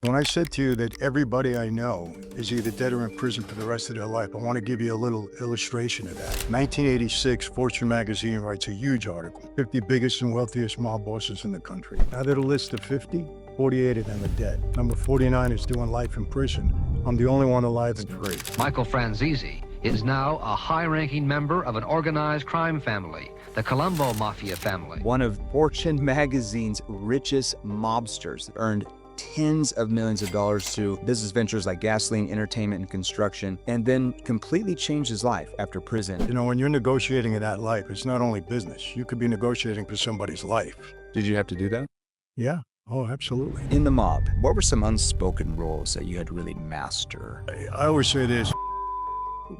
When I said to you that everybody I know is either dead or in prison for the rest of their life, I want to give you a little illustration of that. 1986, Fortune magazine writes a huge article, 50 biggest and wealthiest mob bosses in the country. Out of the list of 50, 48 of them are dead. Number 49 is doing life in prison. I'm the only one alive and free. Michael Franzese is now a high-ranking member of an organized crime family, the Colombo Mafia family. One of Fortune magazine's richest mobsters, earned tens of millions of dollars through business ventures like gasoline, entertainment, and construction, and then completely changed his life after prison. You know, when you're negotiating in that life, it's not only business. You could be negotiating for somebody's life. Did you have to do that? Yeah. Oh, absolutely. In the mob, what were some unspoken rules that you had to really master? I always say this,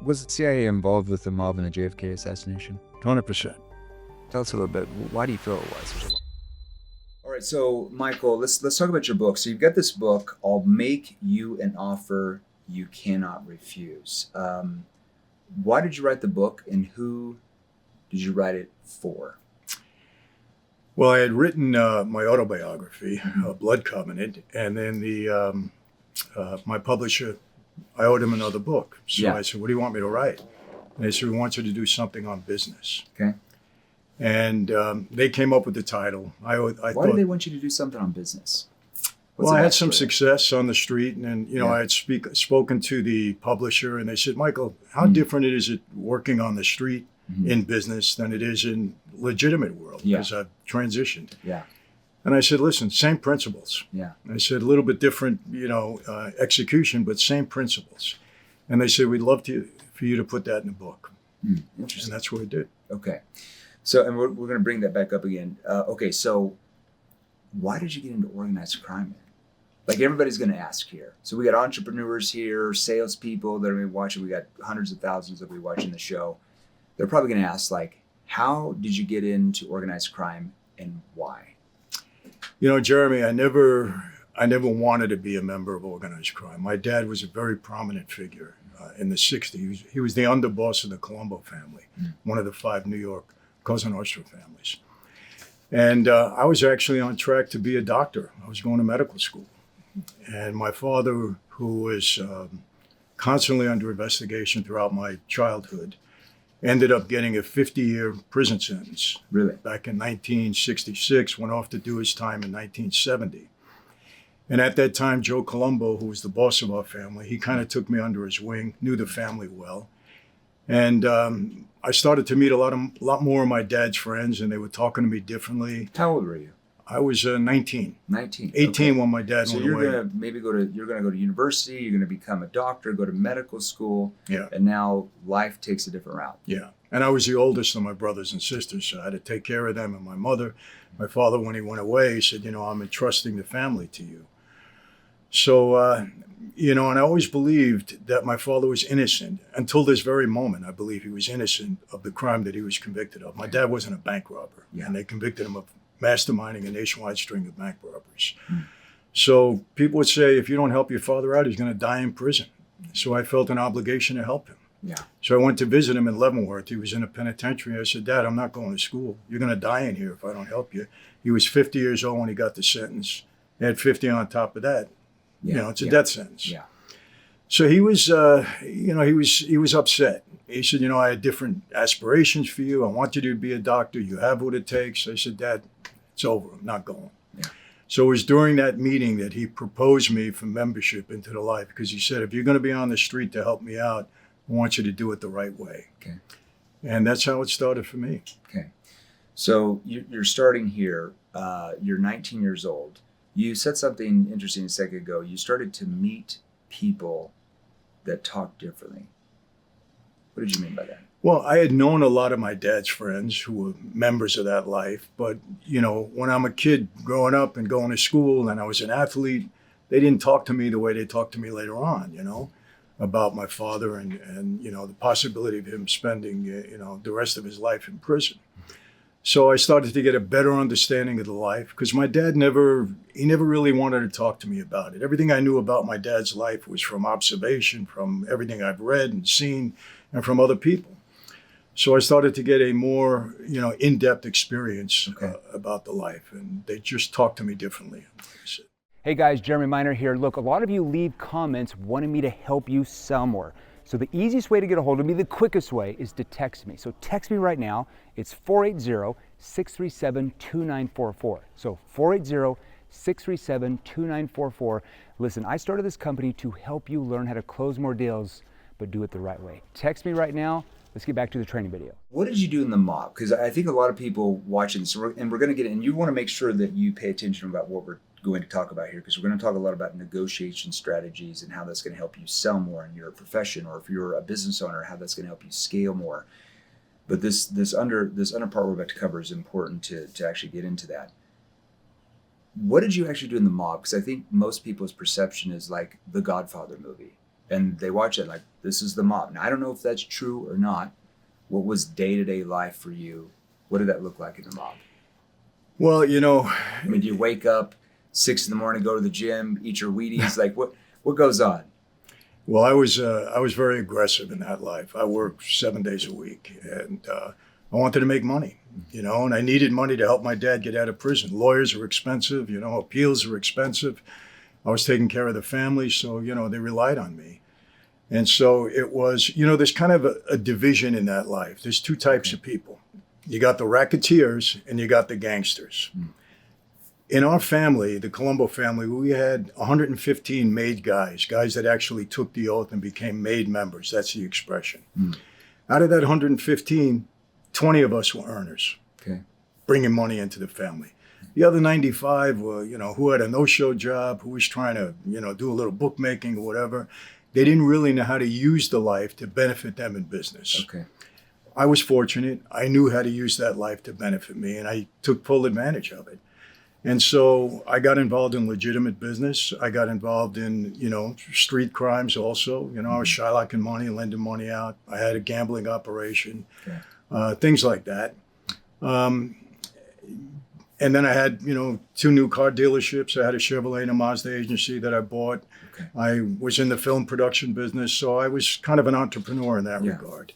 Was the CIA involved with the mob in the JFK assassination? 100%. Tell us a little bit. Why do you feel it was? All right, so Michael, let's talk about your book. So you've got this book, I'll Make You an Offer You Cannot Refuse. Why did you write the book, and who did you write it for? Well, I had written my autobiography, Blood Covenant, and then my publisher, I owed him another book. So I said, what do you want me to write? And they said, we want you to do something on business. Okay. And they came up with the title. Why did they want you to do something on business? Well, I had some success on the street, and I had spoken to the publisher, and they said, Michael, how different is it working on the street in business than it is in legitimate world? Because I've transitioned. Yeah. And I said, listen, same principles. Yeah. I said, a little bit different, execution, but same principles. And they said, we'd love for you to put that in a book. Interesting. And that's what we did. Okay. So, and we're going to bring that back up again. Okay, so why did you get into organized crime? Like everybody's going to ask here. So we got entrepreneurs here, salespeople that are going to be watching. We got hundreds of thousands that will be watching the show. They're probably going to ask, like, how did you get into organized crime and why? Jeremy, I never wanted to be a member of organized crime. My dad was a very prominent figure in the 60s. He was the underboss of the Colombo family, one of the 5 New York Cosa Nostra families. And I was actually on track to be a doctor. I was going to medical school. And my father, who was constantly under investigation throughout my childhood, ended up getting a 50-year prison sentence. Really? Back in 1966, went off to do his time in 1970. And at that time, Joe Colombo, who was the boss of our family, he kind of took me under his wing, knew the family well. And I started to meet a lot more of my dad's friends, and they were talking to me differently. How old were you? I was 19. 19. 18 okay. when my dad went away. So you're going to maybe go to university, you're going to become a doctor, go to medical school. Yeah. And now life takes a different route. Yeah. And I was the oldest of my brothers and sisters, so I had to take care of them and my mother. My father, when he went away, he said, I'm entrusting the family to you. So, and I always believed that my father was innocent. Until this very moment, I believe he was innocent of the crime that he was convicted of. My dad wasn't a bank robber, and they convicted him of masterminding a nationwide string of bank robberies. So people would say, if you don't help your father out, he's going to die in prison. So I felt an obligation to help him. Yeah. So I went to visit him in Leavenworth. He was in a penitentiary. I said, Dad, I'm not going to school. You're going to die in here if I don't help you. He was 50 years old when he got the sentence. He had 50 on top of that. It's a death sentence. Yeah. So he was, he was upset. He said, I had different aspirations for you. I want you to be a doctor. You have what it takes. I said, Dad, it's over. I'm not going. Yeah. So it was during that meeting that he proposed me for membership into the life, because he said, if you're going to be on the street to help me out, I want you to do it the right way. Okay. And that's how it started for me. Okay. So you're starting here. You're 19 years old. You said something interesting a second ago. You started to meet people that talk differently. What did you mean by that? Well, I had known a lot of my dad's friends who were members of that life. But, when I'm a kid growing up and going to school and I was an athlete, they didn't talk to me the way they talked to me later on, about my father and the possibility of him spending, the rest of his life in prison. So I started to get a better understanding of the life, because my dad never really wanted to talk to me about it. Everything I knew about my dad's life was from observation, from everything I've read and seen, and from other people. So I started to get a more, in-depth experience about the life, and they just talked to me differently. Hey guys, Jeremy Miner here. Look, a lot of you leave comments wanting me to help you sell more. So the easiest way to get a hold of me, the quickest way, is to text me. So text me right now. It's 480-637-2944. So 480-637-2944. Listen, I started this company to help you learn how to close more deals, but do it the right way. Text me right now. Let's get back to the training video. What did you do in the mob? Because I think a lot of people watching this, and we're going to get in, you want to make sure that you pay attention about what we're going to talk about here, because we're going to talk a lot about negotiation strategies and how that's going to help you sell more in your profession, or if you're a business owner, how that's going to help you scale more. But this under part we're about to cover is important to actually get into that. What did you actually do in the mob? Because I think most people's perception is like the Godfather movie, and they watch it like, this is the mob. Now, I don't know if that's true or not. What was day-to-day life for you? What did that look like in the mob? Well, I mean, do you wake up 6 a.m, go to the gym, eat your Wheaties? Like, what goes on? Well, I was very aggressive in that life. I worked 7 days a week, and I wanted to make money, and I needed money to help my dad get out of prison. Lawyers are expensive, appeals are expensive. I was taking care of the family, so, they relied on me. And so it was, there's kind of a division in that life. There's two types of people. You got the racketeers and you got the gangsters. In our family, the Colombo family, we had 115 made guys that actually took the oath and became made members. That's the expression. Out of that 115, 20 of us were earners, bringing money into the family. The other 95 were, who had a no-show job, who was trying to, do a little bookmaking or whatever. They didn't really know how to use the life to benefit them in business. I was fortunate. I knew how to use that life to benefit me, and I took full advantage of it. And so I got involved in legitimate business. I got involved in, street crimes also. I was shylocking money, lending money out. I had a gambling operation, things like that. And then I had, 2 new car dealerships. I had a Chevrolet and a Mazda agency that I bought. I was in the film production business, so I was kind of an entrepreneur in that regard.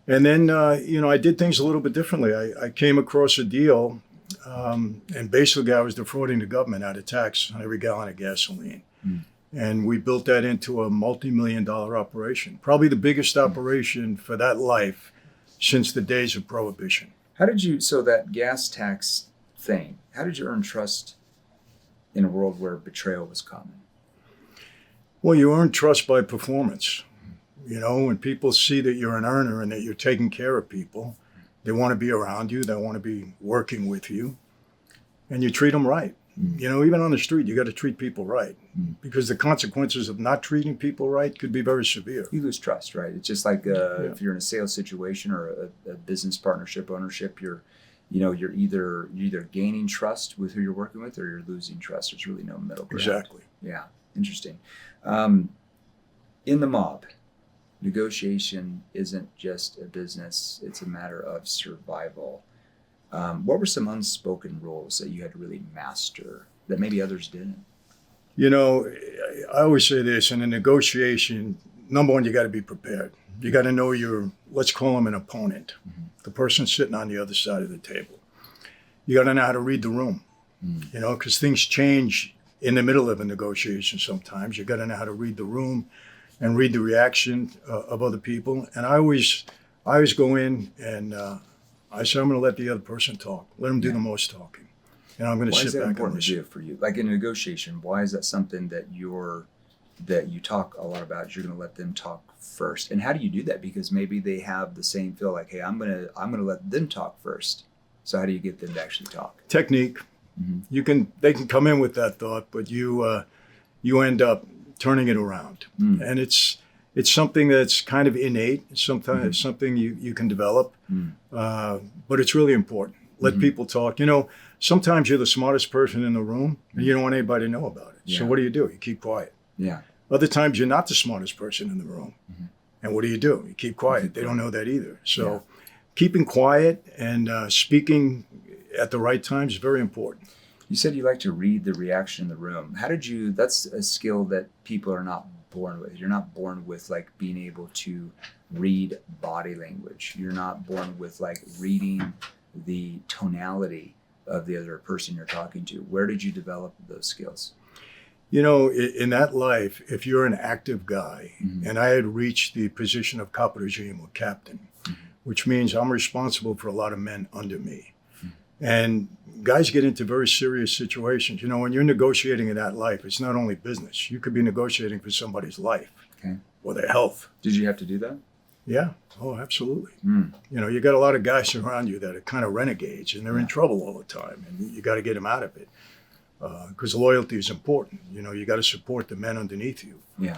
And then, I did things a little bit differently. I came across a deal, and basically I was defrauding the government out of tax on every gallon of gasoline. And we built that into a multi-million-dollar operation, probably the biggest operation for that life since the days of Prohibition. How did you, so that gas tax thing, how did you earn trust in a world where betrayal was common? Well, you earn trust by performance. When people see that you're an earner and that you're taking care of people, they want to be around you, they want to be working with you, and you treat them right. Even on the street, you got to treat people right, because the consequences of not treating people right could be very severe. You lose trust, right? It's just like if you're in a sales situation or a business partnership, ownership, you're either gaining trust with who you're working with, or you're losing trust. There's really no middle ground. Exactly. Yeah, interesting. In the mob, negotiation isn't just a business, it's a matter of survival. What were some unspoken rules that you had to really master that maybe others didn't? I always say this, in a negotiation, number one, you got to be prepared. You got to know your, let's call him an opponent, the person sitting on the other side of the table. You got to know how to read the room, because things change in the middle of a negotiation sometimes. You got to know how to read the room and read the reaction of other people. And I always go in and I say, I'm going to let the other person talk. Let them do the most talking. And I'm going to sit back and listen. Why is that important to do for you? Like in a negotiation, why is that something that you talk a lot about? You're going to let them talk first. And how do you do that? Because maybe they have the same feel like, hey, I'm going to let them talk first. So how do you get them to actually talk? Technique. They can come in with that thought, but you end up turning it around. And it's something that's kind of innate. Sometimes something you can develop, but it's really important. Let people talk. Sometimes you're the smartest person in the room and you don't want anybody to know about it. So what do? You keep quiet. Other times you're not the smartest person in the room. And what do? You keep quiet. They don't know that either. So keeping quiet and speaking at the right time is very important. You said you like to read the reaction in the room. That's a skill that people are not born with. You're not born with like being able to read body language. You're not born with like reading the tonality of the other person you're talking to. Where did you develop those skills? You know, in that life, if you're an active guy, and I had reached the position of capo regime or captain, which means I'm responsible for a lot of men under me. And guys get into very serious situations. You know, when you're negotiating in that life, it's not only business. You could be negotiating for somebody's life or their health. Did you have to do that? Yeah. Oh, absolutely. You know, you got a lot of guys around you that are kind of renegades, and they're in trouble all the time, and you got to get them out of it. Because loyalty is important. You know, you got to support the men underneath you. Yeah.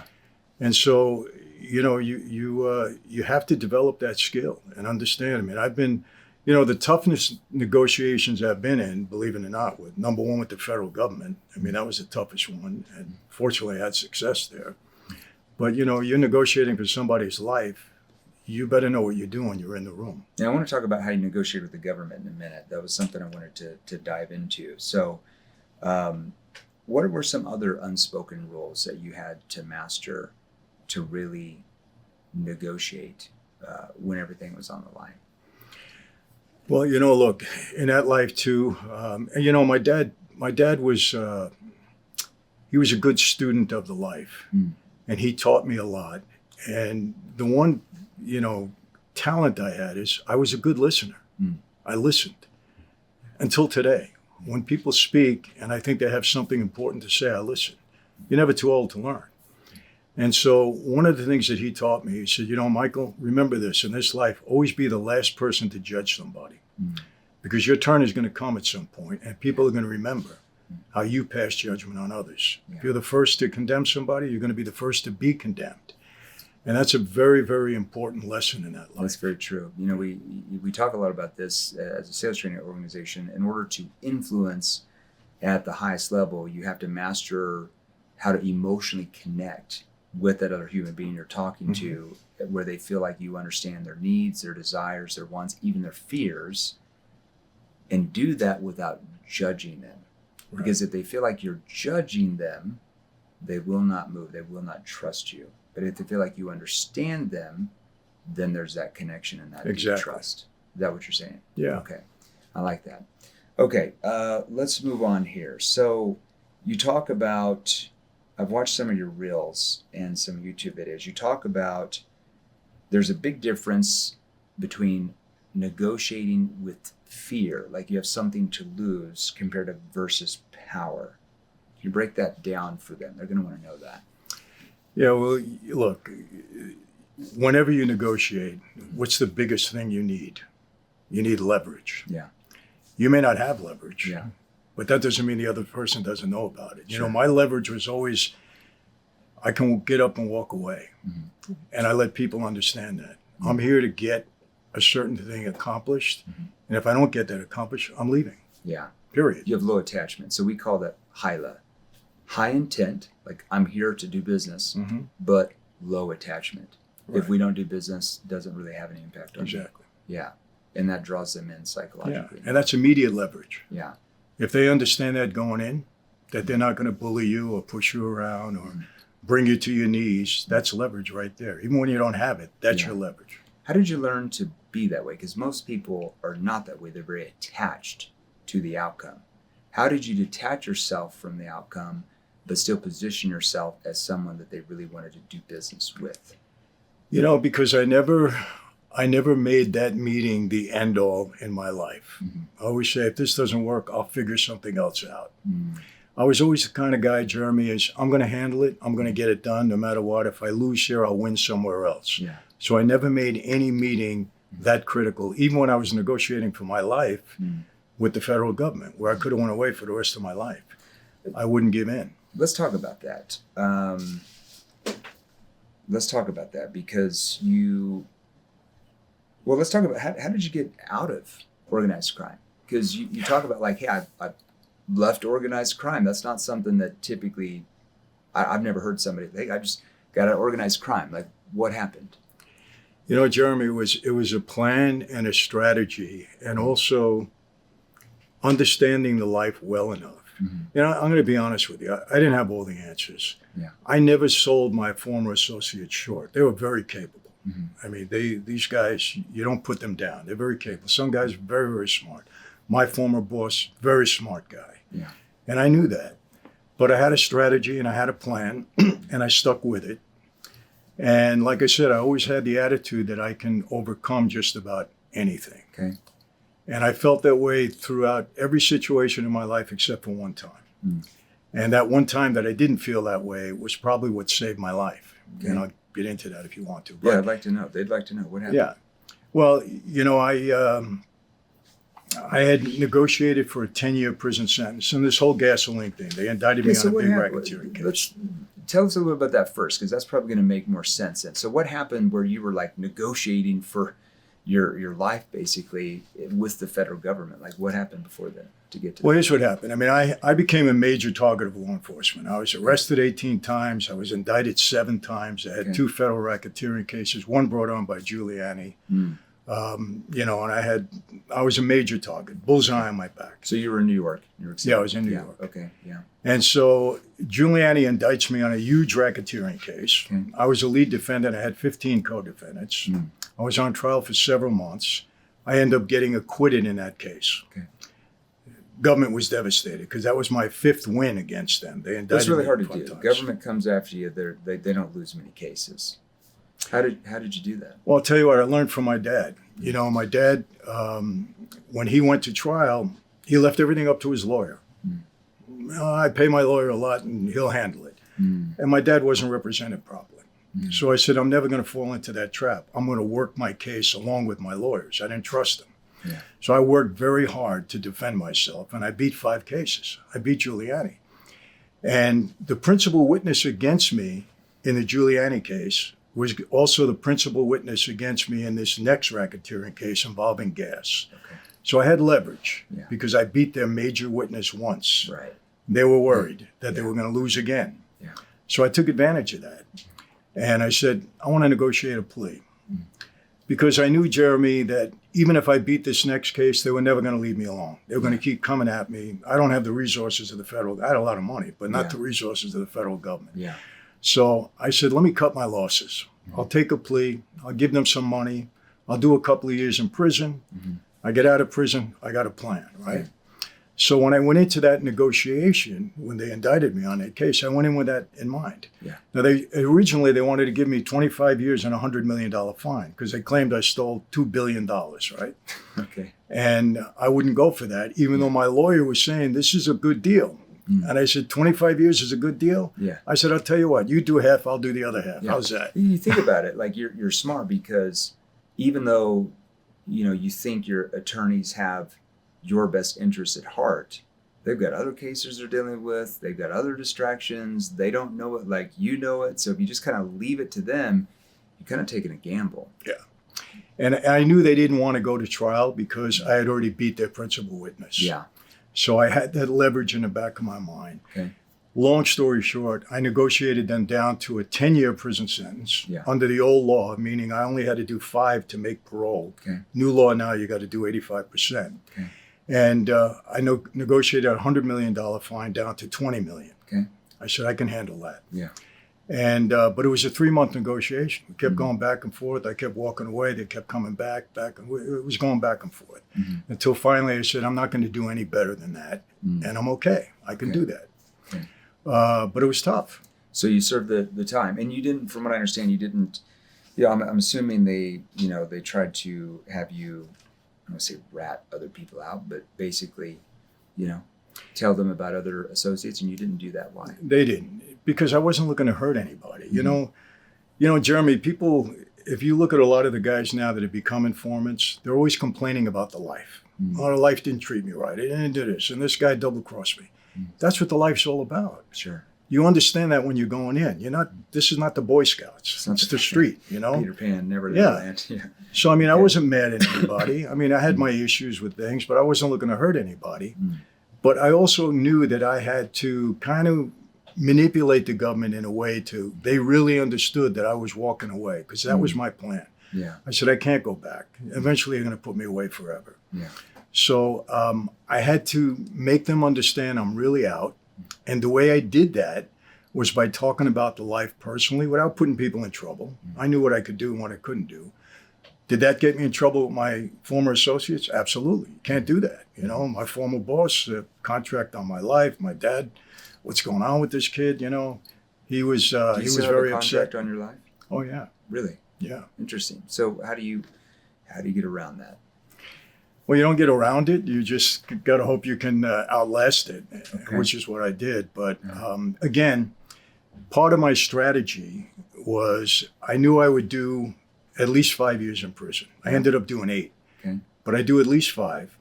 And so, you know, you have to develop that skill and understand. I mean, I've been, you know, the toughest negotiations I've been in, believe it or not, with number one with the federal government. I mean, that was the toughest one, and fortunately I had success there. But, you know, you're negotiating for somebody's life. You better know what you're doing. You're in the room. Yeah, I want to talk about how you negotiate with the government in a minute. That was something I wanted to dive into. So, what were some other unspoken rules that you had to master to really negotiate when everything was on the line? Well, you know, look, in that life too, you know, my dad was, he was a good student of the life, and he taught me a lot. And the one, you know, talent I had is I was a good listener. I listened until today. When people speak and I think they have something important to say, I listen. You're never too old to learn. And so one of the things that he taught me, he said, you know, Michael, remember this, in this life, always be the last person to judge somebody. Because your turn is going to come at some point, and people are going to remember how you pass judgment on others. If you're the first to condemn somebody, you're going to be the first to be condemned. And that's a very, very important lesson in that life. That's very true. You know, we talk a lot about this as a sales training organization. In order to influence at the highest level, you have to master how to emotionally connect with that other human being you're talking to, where they feel like you understand their needs, their desires, their wants, even their fears, and do that without judging them. Right. Because if they feel like you're judging them, they will not move. They will not trust you. But if they feel like you understand them, then there's that connection and that deep trust. Is that what you're saying? Yeah. Okay. I like that. Okay. Let's move on here. So you talk about, I've watched some of your reels and some YouTube videos. You talk about there's a big difference between negotiating with fear, like you have something to lose, compared to versus power. Can you break that down for them? They're going to want to know that. Yeah, well, look, whenever you negotiate, what's the biggest thing you need? You need leverage. Yeah. You may not have leverage, Yeah. but that doesn't mean the other person doesn't know about it. You know, my leverage was always, I can get up and walk away. And I let people understand that. I'm here to get a certain thing accomplished. And if I don't get that accomplished, I'm leaving. Yeah. Period. You have low attachment. So we call that HILA. High intent, like I'm here to do business, but low attachment. Right. If we don't do business, it doesn't really have any impact on you. Yeah. And that draws them in psychologically. Yeah. And that's immediate leverage. Yeah. If they understand that going in, that they're not going to bully you or push you around or bring you to your knees, that's leverage right there. Even when you don't have it, that's your leverage. How did you learn to be that way? Because most people are not that way. They're very attached to the outcome. How did you detach yourself from the outcome, but still position yourself as someone that they really wanted to do business with? You know, because I never made that meeting the end all in my life. I always say, if this doesn't work, I'll figure something else out. I was always the kind of guy, Jeremy, is I'm going to handle it. I'm going to get it done no matter what. If I lose here, I'll win somewhere else. Yeah. So I never made any meeting that critical, even when I was negotiating for my life with the federal government, where I could have went away for the rest of my life. I wouldn't give in. Let's talk about that. Let's talk about that because let's talk about how did you get out of organized crime? Because you talk about like, hey, I've left organized crime. That's not something that typically, I've never heard somebody, hey, I just got out of organized crime. Like, what happened? You know, Jeremy, it was a plan and a strategy, and also understanding the life well enough. You know, I'm going to be honest with you. I didn't have all the answers. Yeah. I never sold my former associates short. They were very capable. I mean, these guys, you don't put them down. They're very capable. Some guys are very, very smart. My former boss, very smart guy. Yeah. And I knew that. But I had a strategy and I had a plan and I stuck with it. And like I said, I always had the attitude that I can overcome just about anything. Okay. And I felt that way throughout every situation in my life except for one time. And that one time that I didn't feel that way was probably what saved my life. Okay. And I'll get into that if you want to. Yeah, But, I'd like to know. They'd like to know what happened. yeah. Well, you know, I had negotiated for a 10-year prison sentence, and this whole gasoline thing, they indicted me Okay, so on a what big happened? racketeering case. Let's tell us a little bit about that first, because that's probably going to make more sense then. So what happened where you were like negotiating for your life basically with the federal government? Like what happened before that to get to Well, that? here's what happened. I mean, I became a major target of law enforcement. I was arrested 18 times. I was indicted 7 times. I had Okay. 2 federal racketeering cases, one brought on by Giuliani. You know, and I was a major target, bullseye on my back. So you were in New York. New York City. Yeah, I was in New Yeah, York. Okay, yeah. And so Giuliani indicts me on a huge racketeering case. Okay. I was a lead defendant. I had 15 co-defendants. I was on trial for several months. I ended up getting acquitted in that case. Okay. Government was devastated because that was my 5th win against them. They indicted That's really me hard to 5 do. times. Government comes after you. They don't lose many cases. How did you do that? Well, I'll tell you what I learned from my dad. You know, my dad, when he went to trial, he left everything up to his lawyer. I pay my lawyer a lot and he'll handle it. And my dad wasn't represented properly. So I said, I'm never going to fall into that trap. I'm going to work my case along with my lawyers. I didn't trust them. Yeah. So I worked very hard to defend myself, and I beat 5 cases. I beat Giuliani. And the principal witness against me in the Giuliani case was also the principal witness against me in this next racketeering case involving gas. Okay. So I had leverage Yeah. because I beat their major witness once. Right. They were worried that they were going to lose again. Yeah. So I took advantage of that. And I said, I want to negotiate a plea. Because I knew, Jeremy, that even if I beat this next case, they were never going to leave me alone. They were going to keep coming at me. I don't have the resources of the federal. I had a lot of money, but not Yeah. the resources of the federal government. Yeah. So I said, let me cut my losses. I'll take a plea. I'll give them some money. I'll do a couple of years in prison. I get out of prison. I got a plan, right? So when I went into that negotiation, when they indicted me on that case, I went in with that in mind. Yeah. Now, originally they wanted to give me 25 years and a $100 million fine because they claimed I stole $2 billion, right? Okay. And I wouldn't go for that, even though my lawyer was saying this is a good deal. And I said, 25 years is a good deal? Yeah. I said, I'll tell you what, you do half, I'll do the other half. Yeah. How's that? You think about it, like you're smart because even though, you know, you think your attorneys have your best interests at heart, they've got other cases they're dealing with. They've got other distractions. They don't know it like you know it. So if you just kind of leave it to them, you're kind of taking a gamble. Yeah. And I knew they didn't want to go to trial because I had already beat their principal witness. Yeah. So I had that leverage in the back of my mind. Okay. Long story short, I negotiated them down to a 10-year prison sentence Yeah. under the old law, meaning I only had to do 5 to make parole. Okay. New law now, you got to do 85%. Okay. And I negotiated a $100 million fine down to $20 million. Okay. I said, I can handle that. Yeah. And but it was a 3-month negotiation. We kept going back and forth. I kept walking away. They kept coming back. And it was going back and forth until finally I said, I'm not going to do any better than that, and I'm okay. I can do that. Okay. But it was tough. So you served the time, and you didn't, from what I understand, you didn't. Yeah, I'm assuming they tried to have you, I don't want to say rat other people out, but basically, tell them about other associates, and you didn't do that. Why? They didn't, because I wasn't looking to hurt anybody. You know, Jeremy, people, if you look at a lot of the guys now that have become informants, they're always complaining about the life. Oh, the life didn't treat me right. It didn't do this. And this guy double-crossed me. That's what the life's all about. Sure. You understand that when you're going in. This is not the Boy Scouts. not It's the- the street, Peter Pan, never Yeah. land. Yeah. So, I mean, I wasn't mad at anybody. I mean, I had my issues with things, but I wasn't looking to hurt anybody. But I also knew that I had to kind of manipulate the government in a way they really understood that I was walking away, because that was my plan. Yeah. I said, I can't go back. Eventually, they're going to put me away forever. Yeah. So I had to make them understand I'm really out. And the way I did that was by talking about the life personally without putting people in trouble. I knew what I could do and what I couldn't do. Did that get me in trouble with my former associates? Absolutely. You can't do that. My former boss, contract on my life, my dad what's going on with this kid? You know, he was Do you he was still have very a contract upset. on your life? Oh yeah, Really yeah. interesting. So how do you get around that? Well, you don't get around it. You just got to hope you can outlast it, Okay. which is what I did. But Yeah. again, part of my strategy was I knew I would do at least 5 years in prison. I Yeah. ended up doing 8, Okay. but I do at least 5.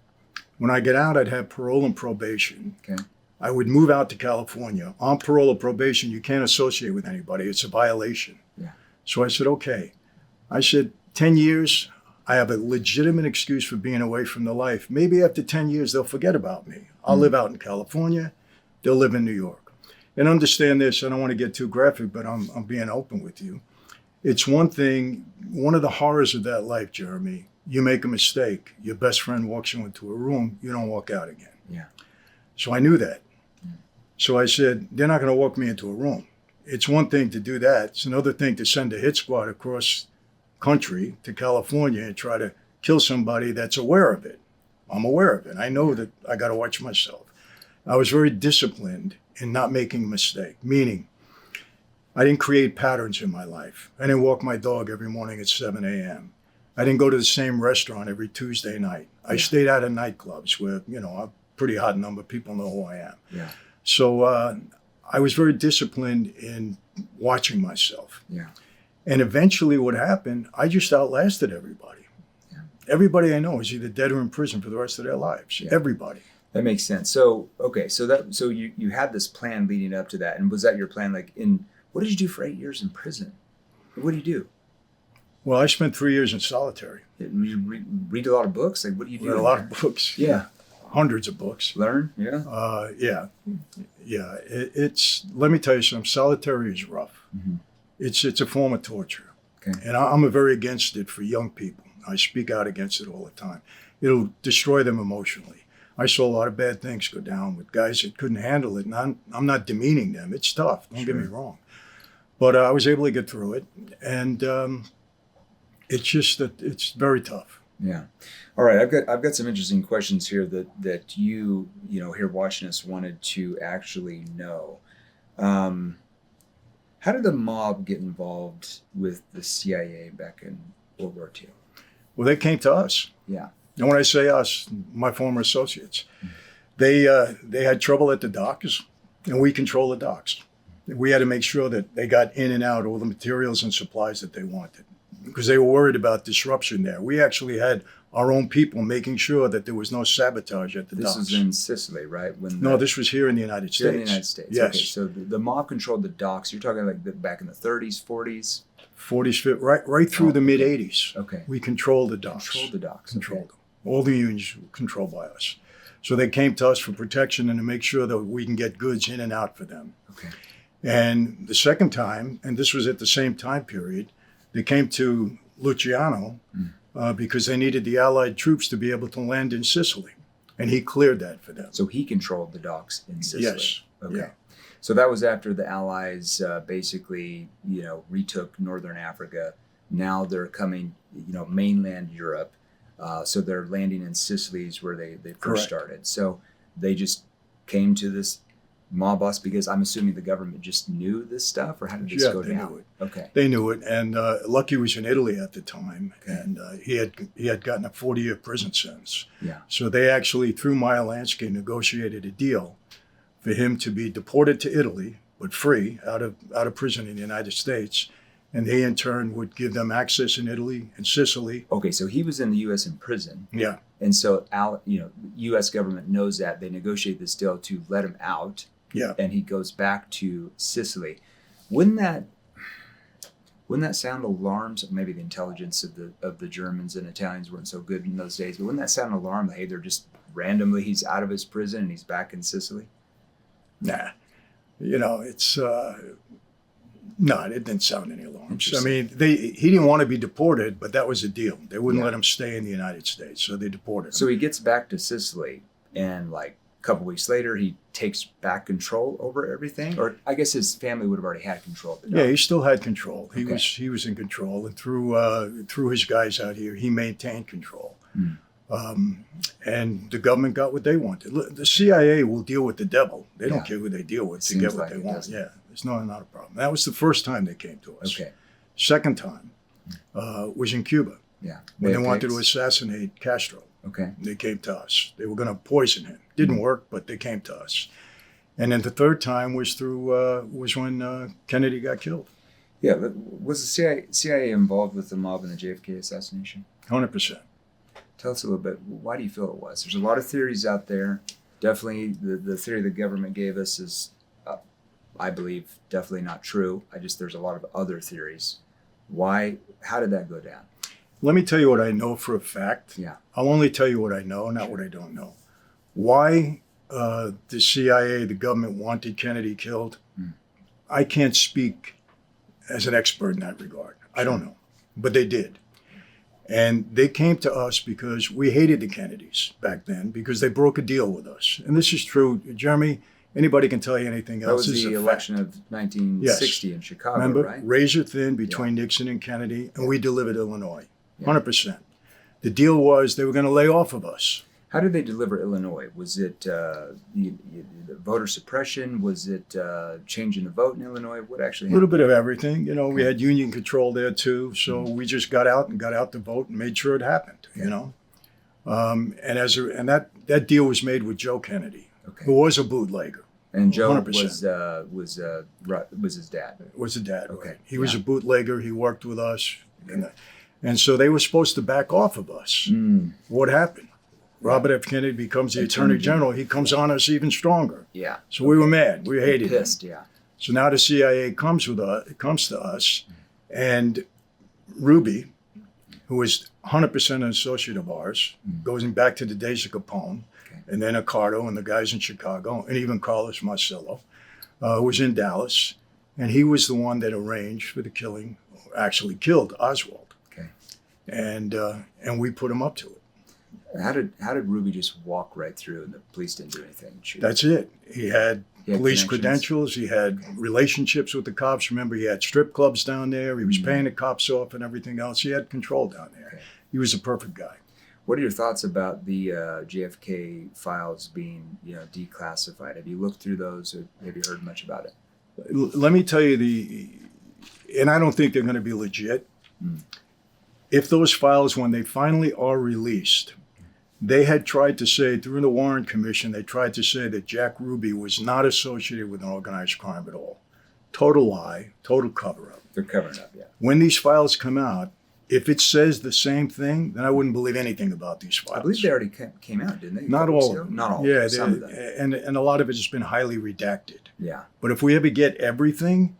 When I get out, I'd have parole and probation. Okay. I would move out to California. On parole or probation, you can't associate with anybody. It's a violation. Yeah. So I said, okay. I said, 10 years, I have a legitimate excuse for being away from the life. Maybe after 10 years, they'll forget about me. I'll live out in California. They'll live in New York. And understand this, I don't want to get too graphic, but I'm being open with you. It's one thing, one of the horrors of that life, Jeremy, you make a mistake. Your best friend walks you into a room, you don't walk out again. Yeah. So I knew that. So I said, they're not going to walk me into a room. It's one thing to do that. It's another thing to send a hit squad across country to California and try to kill somebody that's aware of it. I'm aware of it. I know that I got to watch myself. I was very disciplined in not making a mistake, meaning I didn't create patterns in my life. I didn't walk my dog every morning at 7 a.m. I didn't go to the same restaurant every Tuesday night. I stayed out of nightclubs where, you know, a pretty hot number of people know who I am. Yeah. So I was very disciplined in watching myself. Yeah. And eventually what happened, I just outlasted everybody. Yeah. Everybody I know is either dead or in prison for the rest of their lives. Yeah. Everybody. That makes sense. So okay, so you had this plan leading up to that, and was that your plan? Like, what did you do for 8 years in prison? What do you do? Well, I spent 3 years in solitary. You read a lot of books. Like, what do you do? Read a lot of books. Yeah. Hundreds of books. Learn. Yeah. Yeah. It's let me tell you something. Solitary is rough. Mm-hmm. It's a form of torture. Okay. And I'm very against it for young people. I speak out against it all the time. It'll destroy them emotionally. I saw a lot of bad things go down with guys that couldn't handle it. And I'm not demeaning them. It's tough. Don't get me wrong. But I was able to get through it. And it's just that it's very tough. Yeah. All right. I've got some interesting questions here that you here watching us wanted to actually know. How did the mob get involved with the CIA back in World War II? Well, they came to us. Yeah. And when I say us, my former associates, they had trouble at the docks, and we control the docks. We had to make sure that they got in and out all the materials and supplies that they wanted, because they were worried about disruption there. We actually had our own people making sure that there was no sabotage at the This docks. was in Sicily, right? No, this was here in the United States. here in the United States. Yes. Okay. So the mob controlled the docks. You're talking like back in the 30s, 40s. 40s, right through the mid 80s. Okay. We controlled the docks. Controlled the docks. Controlled them. All the unions were controlled by us. So they came to us for protection and to make sure that we can get goods in and out for them. Okay. And the second time, and this was at the same time period, they came to Luciano because they needed the Allied troops to be able to land in Sicily. And he cleared that for them. So he controlled the docks in Sicily. Yes. Okay. Yeah. So that was after the Allies basically, retook Northern Africa. Now they're coming, mainland Europe. So they're landing in Sicily is where they first Correct. started. So they just came to this mob boss because I'm assuming the government just knew this stuff, or how did this go they down? knew it. Okay. They knew it. And Lucky was in Italy at the time. And he had gotten a 40-year prison sentence. Yeah. So they actually, through Meyer Lansky, negotiated a deal for him to be deported to Italy, but free, out of prison in the United States. And they, in turn, would give them access in Italy and Sicily. Okay, so he was in the U.S. in prison, Yeah. and so U.S. government knows that. They negotiate this deal to let him out, Yeah. and he goes back to Sicily. Wouldn't that sound alarms? Maybe the intelligence of the Germans and Italians weren't so good in those days, but wouldn't that sound alarm? Hey, they're just randomly, he's out of his prison and he's back in Sicily? Nah. It's no, it didn't sound any alarms. I Interesting. mean, he didn't want to be deported, but that was the deal. They wouldn't Yeah. let him stay in the United States, so they deported him. So he gets back to Sicily, and like a couple weeks later, he takes back control over everything. Or I guess his family would have already had control of the Yeah, dog. he still had control. He Okay. was in control, and through his guys out here, he maintained control. And the government got what they wanted. Look, the CIA will deal with the devil. They don't Yeah. care who they deal with to Seems get what like they it, want. doesn't it? Yeah, it's not a problem. That was the first time they came to us. Okay. Second time was in Cuba Yeah. when they have wanted to pigs? assassinate Castro. Okay. They came to us. They were going to poison him. Didn't work, but they came to us. And then the third time was was when Kennedy got killed. Yeah. But was the CIA involved with the mob in the JFK assassination? 100%. Tell us a little bit. Why do you feel it was? There's a lot of theories out there. Definitely, the theory the government gave us is, I believe, definitely not true. There's a lot of other theories. Why? How did that go down? Let me tell you what I know for a fact. Yeah. I'll only tell you what I know, not what I don't know. Why the CIA, the government wanted Kennedy killed, I can't speak as an expert in that regard. I don't know. But they did. And they came to us because we hated the Kennedys back then because they broke a deal with us. And this is true. Jeremy, anybody can tell you anything That else. was This is the a election fact. of 1960 in Chicago, Remember, right? razor thin between Nixon and Kennedy, and we delivered Illinois, Yeah. 100%. The deal was they were going to lay off of us. How did they deliver Illinois? Was it the voter suppression? Was it changing the vote in Illinois? What actually A little happened? bit of everything. You know, we Okay. had union control there too, so we just got out the vote and made sure it happened. You know, and that deal was made with Joe Kennedy, Okay. who was a bootlegger. And Joe 100%. was his dad. Was a dad. Okay. Right? He was Yeah. a bootlegger. He worked with us, and so they were supposed to back off of us. What happened? Robert F. Kennedy becomes the Attorney General. He comes on us even stronger. Yeah. So we were mad. We hated him. Pissed. Yeah. So now the CIA comes to us, and Ruby, who is 100% an associate of ours, goes back to the days of Capone, and then Accardo and the guys in Chicago, and even Carlos Marcello, was in Dallas, and he was the one that arranged for the killing, actually killed Oswald, Okay. and we put him up to it. How did Ruby just walk right through and the police didn't do anything? That's it. He had He had police connections. credentials. He had relationships with the cops. Remember, he had strip clubs down there. He was paying the cops off and everything else. He had control down there. Okay. He was a perfect guy. What are your thoughts about the JFK files being, declassified? Have you looked through those, or have you heard much about it? Let me tell you and I don't think they're going to be legit. If those files, when they finally are released, they had tried to say, through the Warren Commission, they tried to say that Jack Ruby was not associated with an organized crime at all. Total lie, total cover-up. They're covering up, yeah. When these files come out, if it says the same thing, then I wouldn't believe anything about these files. I believe they already came out, didn't they? A Not couple all weeks of ago? them. Not all. Yeah, Some of them. and a lot of it has been highly redacted. Yeah. But if we ever get everything,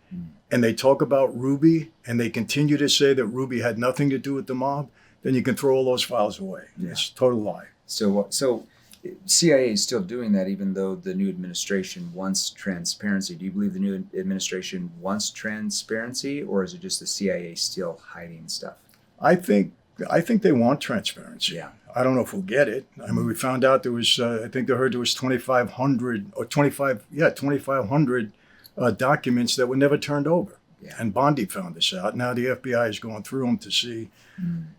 and they talk about Ruby, and they continue to say that Ruby had nothing to do with the mob, then you can throw all those files away. Yeah. It's a total lie. So CIA is still doing that, even though the new administration wants transparency. Do you believe the new administration wants transparency, or is it just the CIA still hiding stuff? I think they want transparency. Yeah. I don't know if we'll get it. I mean, we found out there was, I think they heard there was 2,500 documents that were never turned over. Yeah. And Bondi found this out. Now the FBI is going through them to see,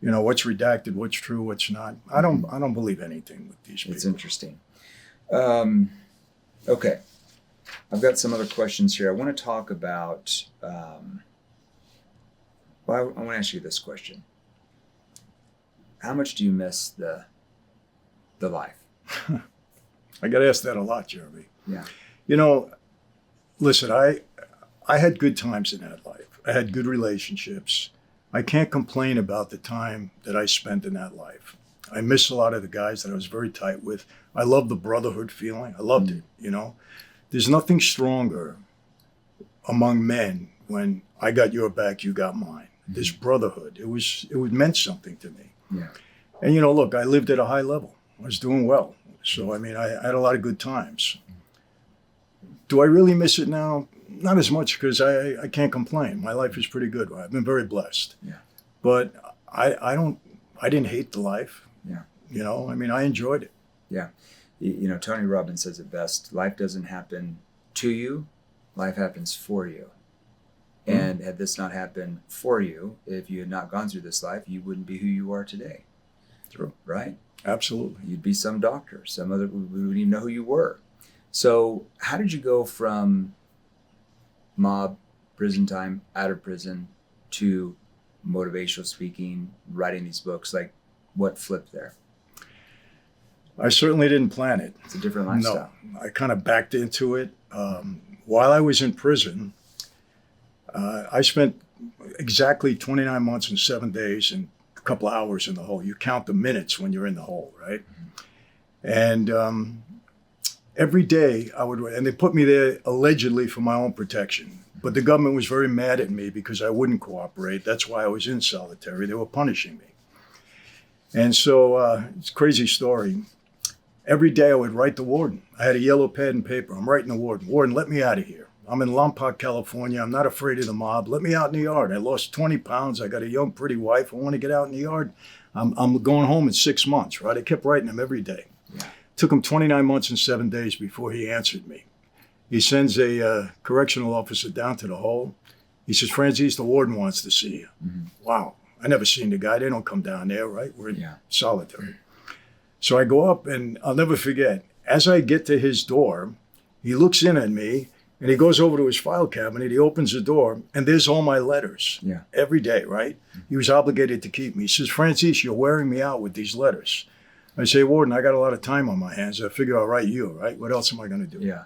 what's redacted, what's true, what's not. I don't believe anything with these people. It's interesting. Okay. I've got some other questions here. I want to talk about, I want to ask you this question. How much do you miss the life? I got asked that a lot, Jeremy. Yeah. Listen, I had good times in that life. I had good relationships. I can't complain about the time that I spent in that life. I miss a lot of the guys that I was very tight with. I love the brotherhood feeling. I loved it, There's nothing stronger among men when I got your back, you got mine. This brotherhood, it meant something to me. Yeah. And look, I lived at a high level. I was doing well. So, I had a lot of good times. Do I really miss it now? Not as much, because I can't complain. My life is pretty good. I've been very blessed. Yeah. But I didn't hate the life. Yeah. I enjoyed it. Yeah. Tony Robbins says it best. Life doesn't happen to you. Life happens for you. And had this not happened for you, if you had not gone through this life, you wouldn't be who you are today. True. right? Absolutely. You'd be some doctor, some other, we wouldn't even know who you were. So how did you go from mob, prison time, out of prison, to motivational speaking, writing these books? Like, what flipped there? I certainly didn't plan it. It's a different lifestyle. No, I kind of backed into it. While I was in prison, I spent exactly 29 months and 7 days and a couple of hours in the hole. You count the minutes when you're in the hole, right? And every day I would, and they put me there allegedly for my own protection. But the government was very mad at me because I wouldn't cooperate. That's why I was in solitary. They were punishing me. And so it's a crazy story. Every day I would write the warden. I had a yellow pad and paper. I'm writing the warden. Warden, let me out of here. I'm in Lompoc, California. I'm not afraid of the mob. Let me out in the yard. I lost 20 pounds. I got a young, pretty wife. I want to get out in the yard. I'm going home in 6 months, right? I kept writing him every day. Yeah. Took him 29 months and 7 days before he answered me. He sends a correctional officer down to the hole. He says, Franzese, the warden wants to see you. Mm-hmm. Wow. I never seen the guy. They don't come down there, right? We're in Yeah. solitary. So I go up, and I'll never forget, as I get to his door, he looks in at me, and he goes over to his file cabinet. He opens the door, and there's all my letters. Yeah. Every day, right? He was obligated to keep me. He says, Franzese, you're wearing me out with these letters. I say, Warden, I got a lot of time on my hands. I figure I'll write you, right? What else am I going to do? Yeah.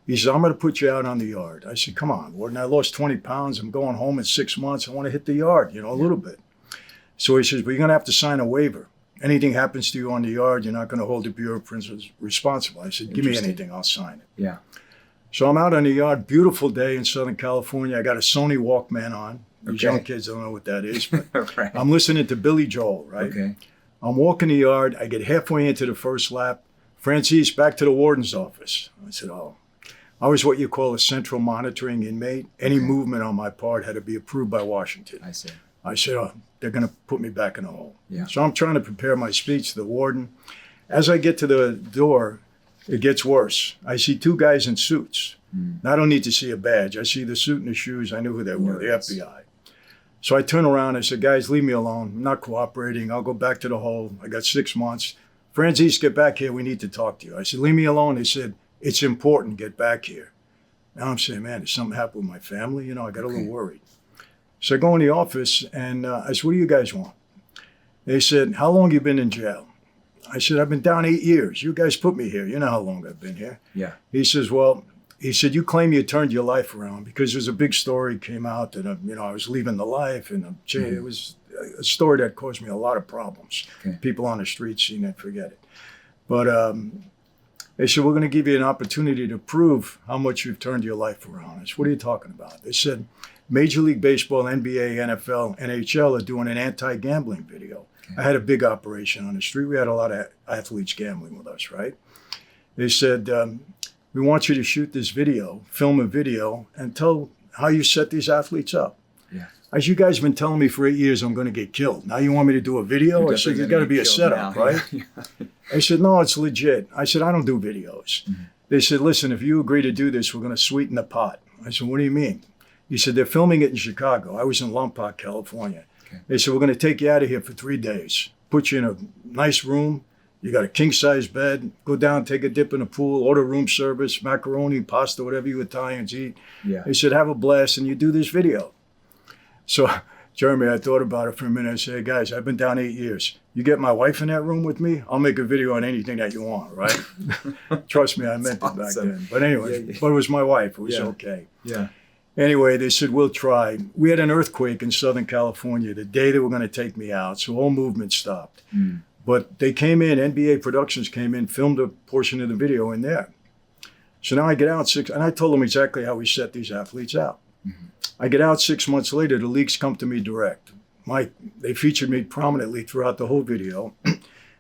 He says, I'm going to put you out on the yard. I said, come on, Warden, I lost 20 pounds. I'm going home in 6 months. I want to hit the yard, a little bit. So he says, but you're going to have to sign a waiver. Anything happens to you on the yard, you're not going to hold the Bureau of Prisons responsible. I said, give me anything, I'll sign it. Yeah. So I'm out on the yard, beautiful day in Southern California. I got a Sony Walkman on. These young kids don't know what that is, but Right. I'm listening to Billy Joel, right? Okay. I'm walking the yard. I get halfway into the first lap. Franzese, back to the warden's office. I said, oh. I was what you call a central monitoring inmate. Any movement on my part had to be approved by Washington. I see. I said, oh, they're going to put me back in the hole. Yeah. So I'm trying to prepare my speech to the warden. As I get to the door, it gets worse. I see two guys in suits. Now, I don't need to see a badge. I see the suit and the shoes. I knew who they were, the FBI. So I turn around. I said, guys, leave me alone. I'm not cooperating. I'll go back to the hole. I got 6 months. Franzese, get back here. We need to talk to you. I said, leave me alone. They said, it's important. Get back here. Now I'm saying, man, did something happen with my family? I got a little worried. So I go in the office, and I said, what do you guys want? They said, how long you been in jail? I said, I've been down 8 years. You guys put me here. You know how long I've been here. Yeah. He says, you claim you turned your life around because there's a big story came out that, I was leaving the life, and it was a story that caused me a lot of problems. Okay. People on the street seen it, forget it. But they said, we're going to give you an opportunity to prove how much you've turned your life around. I said, what are you talking about? They said, Major League Baseball, NBA, NFL, NHL are doing an anti-gambling video. Okay. I had a big operation on the street. We had a lot of athletes gambling with us, right? They said, we want you to shoot this video, film a video, and tell how you set these athletes up. Yeah. As you guys have been telling me for 8 years, I'm going to get killed. Now you want me to do a video? I said, there's got to be a setup, right? I said, no, it's legit. I said, I don't do videos. Mm-hmm. They said, listen, if you agree to do this, we're going to sweeten the pot. I said, what do you mean? He said, they're filming it in Chicago. I was in Lompoc, California. Okay. They said, we're going to take you out of here for 3 days, put you in a nice room. You got a king-size bed, go down, take a dip in the pool, order room service, macaroni, pasta, whatever you Italians eat. Yeah. They said, have a blast, and you do this video. So, Jeremy, I thought about it for a minute. I said, hey, guys, I've been down 8 years. You get my wife in that room with me, I'll make a video on anything that you want, right? Trust me, I meant it back then. But anyway, but it was my wife. It was okay. Yeah. Anyway, they said, we'll try. We had an earthquake in Southern California the day they were going to take me out, so all movement stopped. Mm. But they came in, NBA Productions came in, filmed a portion of the video in there. So now I get out and I told them exactly how we set these athletes out. Mm-hmm. I get out 6 months later, the leagues come to me direct. They featured me prominently throughout the whole video.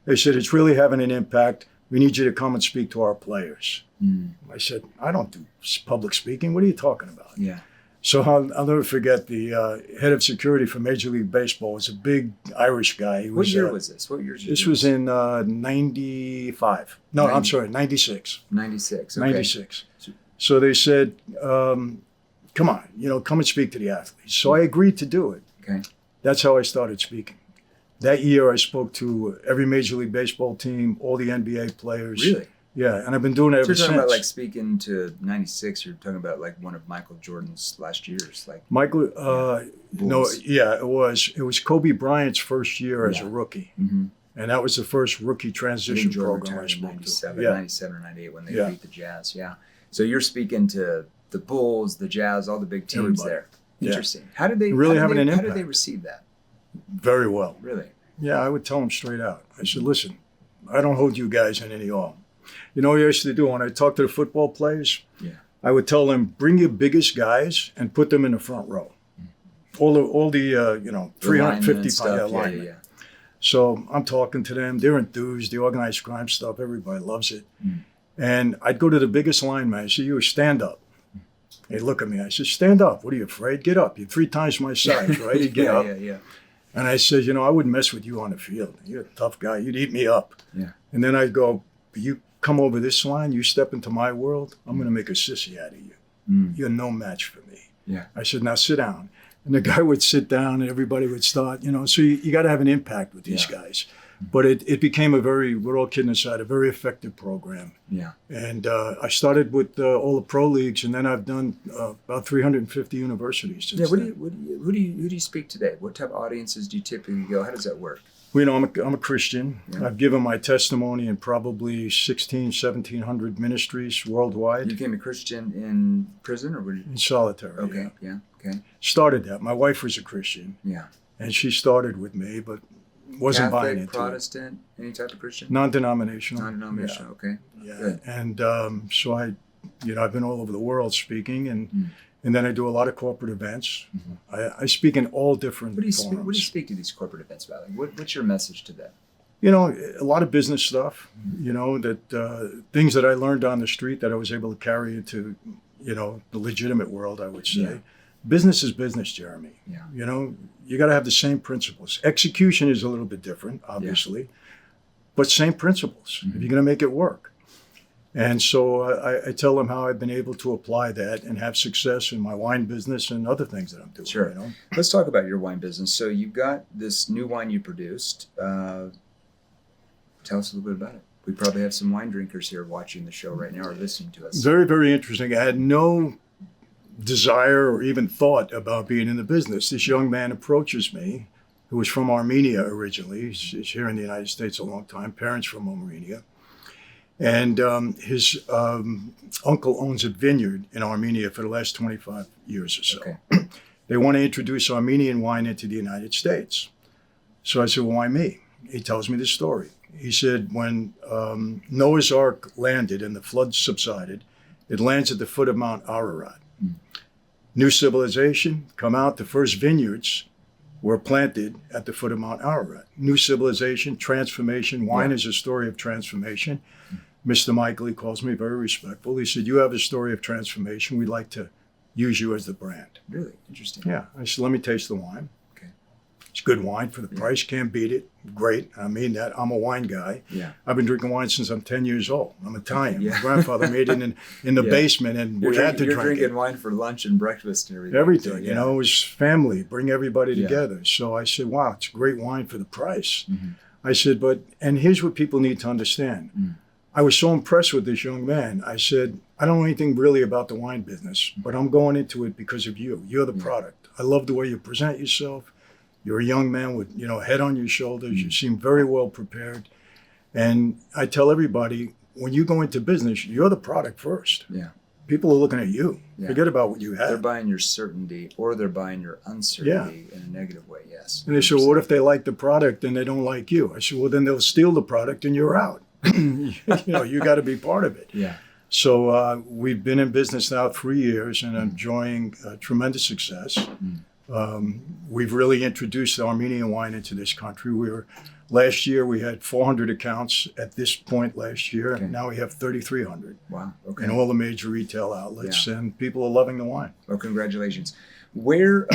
They said, it's really having an impact. We need you to come and speak to our players. Mm. I said, I don't do public speaking. What are you talking about? Yeah. So I'll never forget the head of security for Major League Baseball was a big Irish guy. What year was this? What year? This was in 95. No, I'm sorry, 96. 96. Okay. 96. So they said, come on, come and speak to the athletes. So I agreed to do it. Okay. That's how I started speaking. That year, I spoke to every Major League Baseball team, all the NBA players. Really? Yeah, and I've been doing it So ever you're talking since. about like speaking to '96. You're talking about like one of Michael Jordan's last years, like Michael, no, Bulls. yeah, it was Kobe Bryant's first year as a Yeah. rookie, Mhm. and that was the first rookie I transition think Jordan program I retired in spoke to. '97, Yeah, 97 or '98 when they Yeah. beat the Jazz. Yeah. So you're speaking to the Bulls, the Jazz, all the big teams Everybody. there. Yeah. Interesting. How did they Really how did having they, an How did they impact. receive that? very well. Really? Yeah, I would tell them straight out. I said, listen, I don't hold you guys in any awe. You know what I used to do when I talked to the football players? Yeah. I would tell them, bring your biggest guys and put them in the front row. All the 350 pound linemen. Yeah. So I'm talking to them. They're enthused. The organized crime stuff, everybody loves it. And I'd go to the biggest lineman. I said, you stand up. He'd look at me. I said, stand up. What are you afraid? Get up. You're 3 times my size, right? He'd get up. Yeah. And I said, I wouldn't mess with you on the field. You're a tough guy. You'd eat me up. Yeah. And then I'd go, you come over this line, you step into my world, I'm going to make a sissy out of you. You're no match for me. Yeah. I said, now sit down. And the guy would sit down and everybody would start, so you got to have an impact with these guys. But it became we're all kidding aside, a very effective program. Yeah. And I started with all the pro leagues, and then I've done about 350 universities since Yeah. then. Who do you speak today? What type of audiences do you typically go? How does that work? Well, I'm a Christian. Yeah. I've given my testimony in probably 1,700 ministries worldwide. You became a Christian in prison, or were you? In solitary. Okay. Yeah. Yeah. Okay. Started that. My wife was a Christian, Yeah. and she started with me, but wasn't buying Catholic, into Protestant, any type of Christian? it. Non-denominational. Non-denominational. Okay. Yeah. Good. And so I've been all over the world speaking, and then I do a lot of corporate events. I speak in all different What do you forums. speak to these corporate events about? Like, what's your message to them? A lot of business stuff, that things that I learned on the street that I was able to carry into, the legitimate world, I would say. Yeah. Business is business, Jeremy. Yeah. You got to have the same principles. Execution is a little bit different, obviously, but same principles if you're going to make it work. And so I tell them how I've been able to apply that and have success in my wine business and other things that I'm doing. Sure. Let's talk about your wine business. So you've got this new wine you produced. Tell us a little bit about it. We probably have some wine drinkers here watching the show right now or listening to us. Very, very interesting. I had no desire or even thought about being in the business. This young man approaches me, who was from Armenia originally. He's here in the United States a long time, parents from Armenia. And his uncle owns a vineyard in Armenia for the last 25 years or so. Okay. They want to introduce Armenian wine into the United States. So I said, well, why me? He tells me the story. He said, when Noah's Ark landed and the flood subsided, it lands at the foot of Mount Ararat. New civilization, come out, the first vineyards were planted at the foot of Mount Ararat. New civilization, transformation. Wine is a story of transformation. Mr. Michael, he calls me, very respectful. He said, you have a story of transformation. We'd like to use you as the brand. Really interesting. Yeah. I said, let me taste the wine. Okay. It's good wine for the price. Can't beat it. Great. I mean that. I'm a wine guy. Yeah. I've been drinking wine since I'm 10 years old. I'm Italian. Yeah. My grandfather made it in the Yeah. basement, and we had to You're drink drinking it. wine for lunch and breakfast and everything. Everything, So, yeah. it was family, bring everybody Yeah. together. So I said, wow, it's great wine for the price. Mhm. I said, and here's what people need to understand. I was so impressed with this young man. I said, I don't know anything really about the wine business, but I'm going into it because of you. You're the product. I love the way you present yourself. You're a young man with, head on your shoulders. You seem very well prepared. And I tell everybody, when you go into business, you're the product first. Yeah. People are looking at you. Yeah. Forget about what you They're have. buying your certainty or they're buying your uncertainty in a negative way. Yes. And they said, well, what if they like the product and they don't like you? I said, well, then they'll steal the product and you're out. You got to be part of it. Yeah. So we've been in business now 3 years and enjoying tremendous success. We've really introduced the Armenian wine into this country. Last year we had 400 accounts at this point last year. Okay. Now we have 3,300 Wow. Okay. in all the major retail outlets, and people are loving the wine. Well, congratulations. Where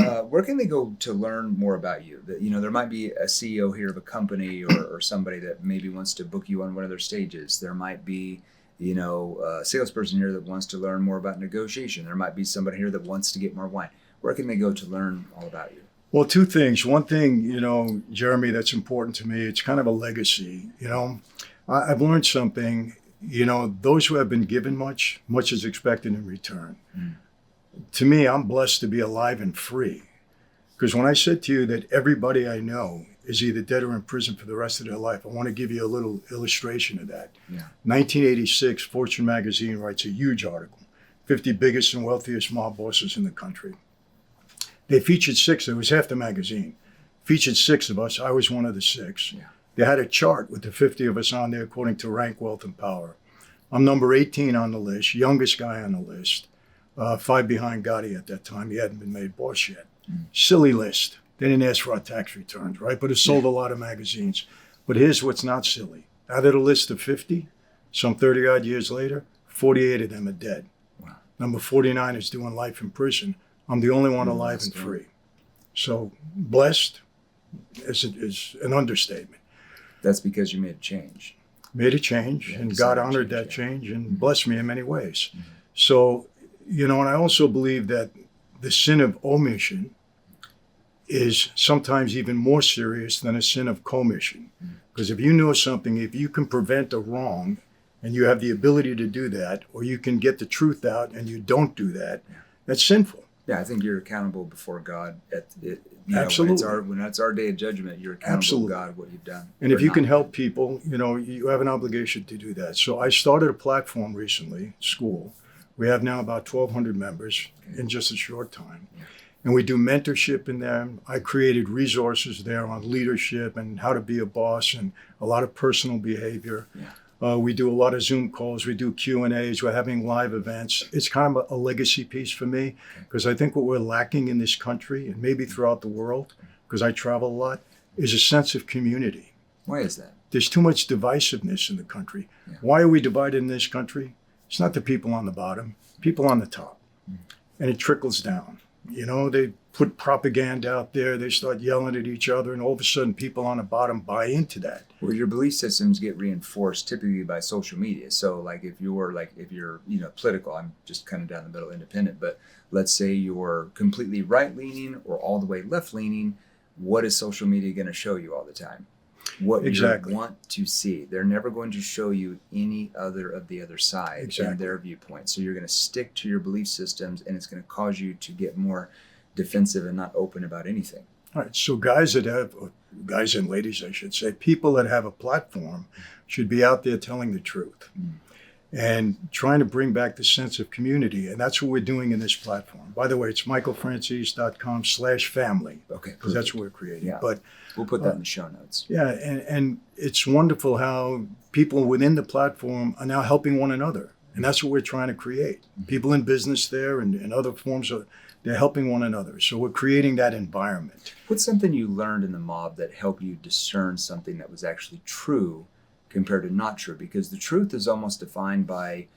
can they go to learn more about you? There might be a CEO here of a company or somebody that maybe wants to book you on one of their stages. There might be, a salesperson here that wants to learn more about negotiation. There might be somebody here that wants to get more wine. Where can they go to learn all about you? Well, two things. One thing, Jeremy, that's important to me, it's kind of a legacy. I've learned something, those who have been given much, much is expected in return. To me, I'm blessed to be alive and free. Because when I said to you that everybody I know is either dead or in prison for the rest of their life, I want to give you a little illustration of that. Yeah. 1986, Fortune magazine writes a huge article, 50 biggest and wealthiest mob bosses in the country. They featured 6, it was half the magazine, featured 6 of us. I was one of the 6. Yeah. They had a chart with the 50 of us on there according to rank, wealth, and power. I'm number 18 on the list, youngest guy on the list, 5 behind Gotti at that time. He hadn't been made boss yet. Silly list. They didn't ask for our tax returns, right? But it sold a lot of magazines. But here's what's not silly. Out of the list of 50, some 30 odd years later, 48 of them are dead. Wow. Number 49 is doing life in prison. I'm the only one alive and free. So blessed is an understatement. That's because you made a change. Made a change, and God honored that change and blessed me in many ways. So, and I also believe that the sin of omission is sometimes even more serious than a sin of commission. Because if you know something, if you can prevent a wrong and you have the ability to do that, or you can get the truth out and you don't do that, that's sinful. Yeah, I think you're accountable before God. Absolutely. When it's our day of judgment, you're accountable Absolutely. to God what you've done. And if you can help people, you have an obligation to do that. So I started a platform recently, school. We have now about 1,200 members in just a short time. Yeah. And we do mentorship in there. I created resources there on leadership and how to be a boss and a lot of personal behavior. Yeah. We do a lot of Zoom calls. We do Q&As. We're having live events. It's kind of a legacy piece for me because I think what we're lacking in this country and maybe throughout the world, because I travel a lot, is a sense of community. Why is that? There's too much divisiveness in the country. Yeah. Why are we divided in this country? It's not the people on the bottom, people on the top. And it trickles down. They put propaganda out there. They start yelling at each other. And all of a sudden, people on the bottom buy into that. Well, your belief systems get reinforced typically by social media. So if you're political, I'm just kind of down the middle independent, but let's say you're completely right leaning or all the way left leaning, what is social media going to show you all the time? What Exactly. you want to see. They're never going to show you any other of the other side Exactly. and their viewpoint. So you're going to stick to your belief systems, and it's going to cause you to get more defensive and not open about anything. All right. So guys and ladies, I should say, people that have a platform should be out there telling the truth and trying to bring back the sense of community. And that's what we're doing in this platform. By the way, it's michaelfranzese.com/family. Okay. Because that's what we're creating. Yeah. But We'll put that in the show notes. yeah, and it's wonderful how people within the platform are now helping one another. And that's what we're trying to create. People in business there and other forms, they're helping one another. So we're creating that environment. What's something you learned in the mob that helped you discern something that was actually true compared to not true? Because the truth is almost defined by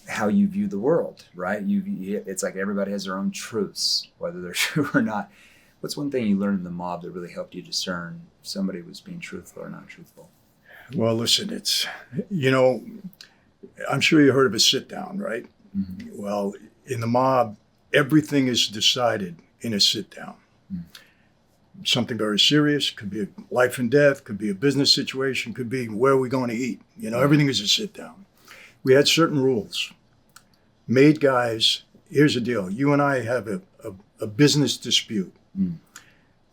how you view the world, right? It's like everybody has their own truths, whether they're true or not. What's one thing you learned in the mob that really helped you discern if somebody was being truthful or not truthful? Well, listen, it's, I'm sure you heard of a sit down, right? Mm-hmm. Well, in the mob, everything is decided in a sit down. Something very serious, could be a life and death, could be a business situation, could be where are we going to eat. Everything is a sit down. We had certain rules. Made guys, here's the deal. You and I have a business dispute.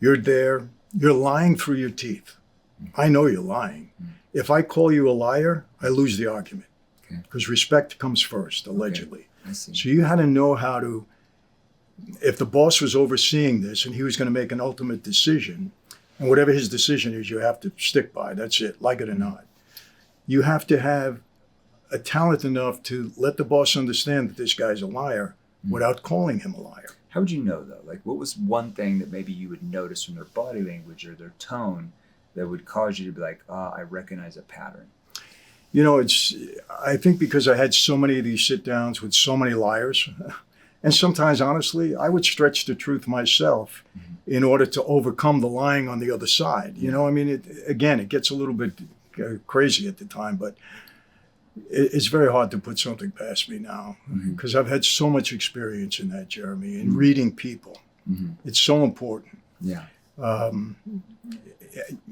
You're there, you're lying through your teeth. I know you're lying. If I call you a liar, I lose the argument because respect comes first, allegedly. I see. So you had to know how to, if the boss was overseeing this and he was going to make an ultimate decision, and whatever his decision is, you have to stick by. That's it, like it or not. You have to have a talent enough to let the boss understand that this guy's a liar without calling him a liar. How would you know, though? What was one thing that maybe you would notice from their body language or their tone that would cause you to be like, I recognize a pattern? I think because I had so many of these sit downs with so many liars, and sometimes, honestly, I would stretch the truth myself in order to overcome the lying on the other side. It gets a little bit crazy at the time, but it's very hard to put something past me now because I've had so much experience in that, Jeremy, in reading people. It's so important. Yeah.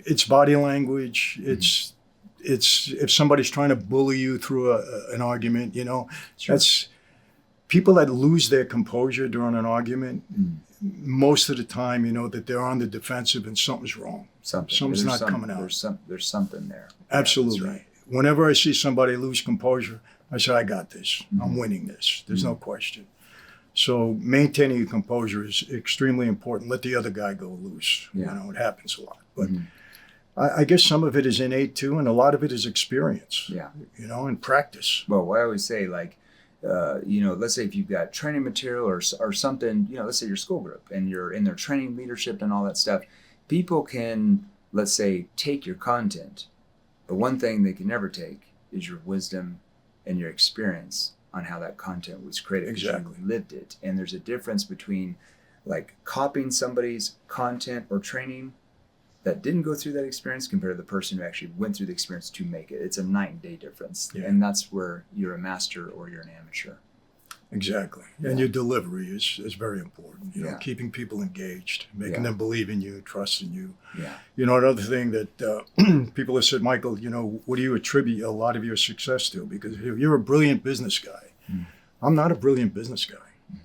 It's body language. It's if somebody's trying to bully you through an argument, you know, that's people that lose their composure during an argument. Most of the time, you know, that they're on the defensive and something's wrong. Something's not coming out. There's something there. Absolutely. Yeah, right. Whenever I see somebody lose composure, I say, I got this. I'm winning this. There's no question. So maintaining your composure is extremely important. Let the other guy go loose. Yeah. You know, it happens a lot. But I guess some of it is innate too, and a lot of it is experience. Yeah. You know, and practice. Well, I always say, like, you know, let's say if you've got training material or something, you know, let's say your school group and you're in their training leadership and all that stuff, people can, let's say, take your content, but one thing they can never take is your wisdom and your experience on how that content was created. Exactly. You lived it. And there's a difference between like copying somebody's content or training that didn't go through that experience compared to the person who actually went through the experience to make it. It's a night and day difference. Yeah. And that's where you're a master or you're an amateur. Exactly. And your delivery is very important. You know, Yeah. keeping people engaged, making them believe in you, trust in you. Yeah. You know, another thing that people have said, Michael, you know, what do you attribute a lot of your success to? Because you're a brilliant business guy. I'm not a brilliant business guy.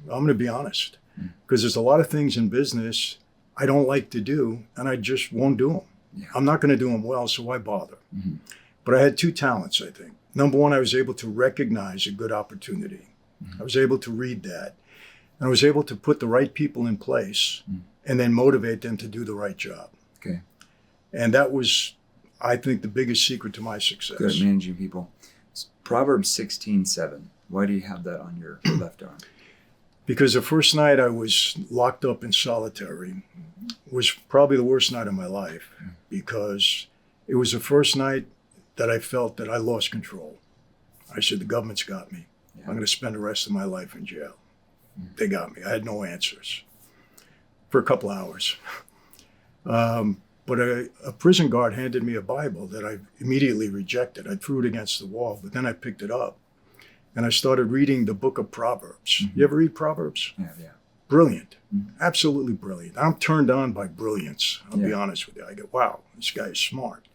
I'm going to be honest. Because there's a lot of things in business I don't like to do, and I just won't do them. Yeah. I'm not going to do them well, so why bother? But I had two talents, I think. Number one, I was able to recognize a good opportunity. I was able to read that. And I was able to put the right people in place and then motivate them to do the right job. Okay. And that was, I think, the biggest secret to my success. Good at managing people. Proverbs 16:7. Why do you have that on your left arm? Because the first night I was locked up in solitary was probably the worst night of my life, because it was the first night that I felt that I lost control. I said, the government's got me. Yeah. I'm going to spend the rest of my life in jail. They got me. I had no answers for a couple hours. But a prison guard handed me a Bible that I immediately rejected. I threw it against the wall, but then I picked it up and I started reading the book of Proverbs. You ever read Proverbs? Yeah. Brilliant. Absolutely brilliant. I'm turned on by brilliance. I'll be Yeah. honest with you. I go, wow, this guy is smart.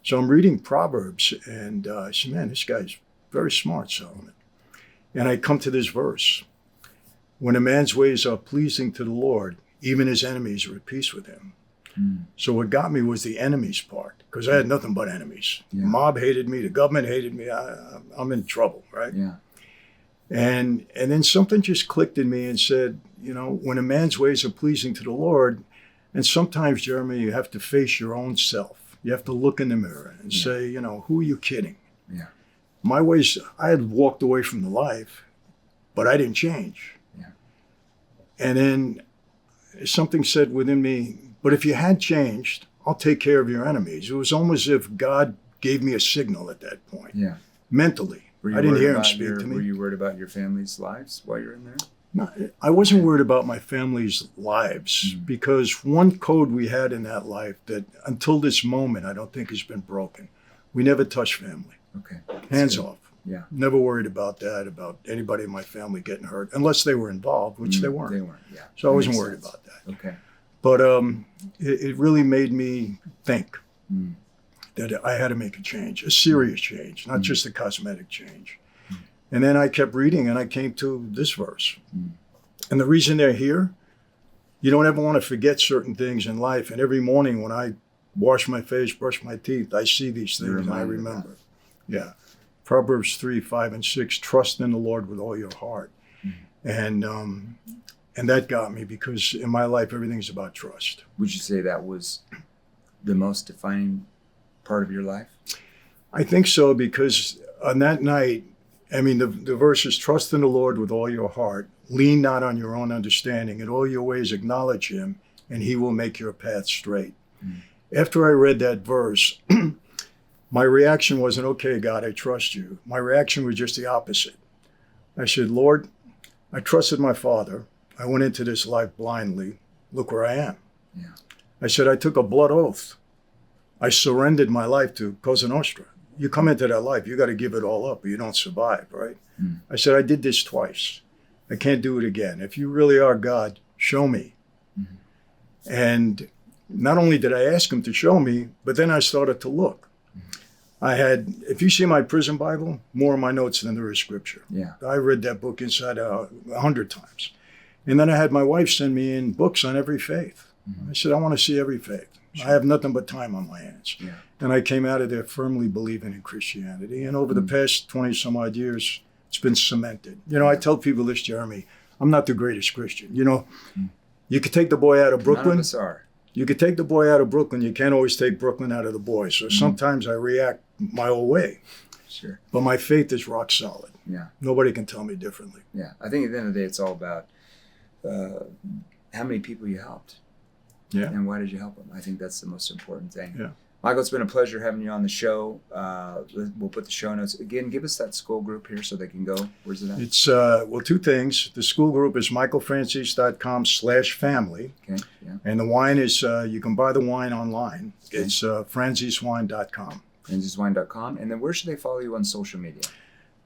So I'm reading Proverbs and I said, man, this guy's very smart, Solomon. And I come to this verse. When a man's ways are pleasing to the Lord, even his enemies are at peace with him. So what got me was the enemies part, because I had nothing but enemies. Yeah. The mob hated me. The government hated me. I'm in trouble, right? Yeah. And then something just clicked in me and said, you know, when a man's ways are pleasing to the Lord, and sometimes, Jeremy, you have to face your own self. You have to look in the mirror and say, you know, who are you kidding? Yeah. My ways, I had walked away from the life, but I didn't change. Yeah. And then something said within me, but if you had changed, I'll take care of your enemies. It was almost as if God gave me a signal at that point. Yeah. Mentally. Were you I didn't worried hear him about speak to me. Were you worried about your family's lives while you're in there? No, I wasn't worried about my family's lives, because one code we had in that life that until this moment I don't think has been broken. We never touched family. Okay. Hands good. off. Yeah. Never worried about that, about anybody in my family getting hurt, unless they were involved, which they weren't. They weren't, yeah. So I That wasn't makes worried sense. about that. Okay. But it really made me think that I had to make a change, a serious change, not just a cosmetic change. And then I kept reading and I came to this verse. And the reason they're here, you don't ever want to forget certain things in life. And every morning when I wash my face, brush my teeth, I see these things and I reminded of remember. Yeah. Proverbs 3:5-6, trust in the Lord with all your heart. And that got me, because in my life, everything's about trust. Would you say that was the most defining part of your life? I think so, because on that night, I mean, the verse is, trust in the Lord with all your heart, lean not on your own understanding, in all your ways acknowledge him, and he will make your path straight. After I read that verse, my reaction wasn't, okay, God, I trust you. My reaction was just the opposite. I said, Lord, I trusted my father. I went into this life blindly. Look where I am. Yeah. I said, I took a blood oath. I surrendered my life to Cosa Nostra. You come into that life, you got to give it all up or you don't survive, right? I said, I did this twice. I can't do it again. If you really are God, show me. And not only did I ask him to show me, but then I started to look. I had, if you see my prison Bible, more of my notes than there is scripture. Yeah. I read that book inside out 100 times. And then I had my wife send me in books on every faith. I said, I want to see every faith. Sure. I have nothing but time on my hands. Yeah. And I came out of there firmly believing in Christianity. And over the past 20 some odd years, it's been cemented. You know, I tell people this, Jeremy, I'm not the greatest Christian. You know, you could take the boy out of None Brooklyn. of us are. You could take the boy out of Brooklyn. You can't always take Brooklyn out of the boy. So sometimes I react my old way. Sure. But my faith is rock solid. Yeah. Nobody can tell me differently. Yeah. I think at the end of the day, it's all about how many people you helped. Yeah. And why did you help them? I think that's the most important thing. Yeah. Michael, it's been a pleasure having you on the show. We'll put the show notes. Again, give us that school group here so they can go. Where's it at? It's, well, two things. The school group is michaelfranzese.com/family. Okay. Yeah. And the wine is, you can buy the wine online. Okay. It's franzesewine.com. FranzesWine.com. And then where should they follow you on social media?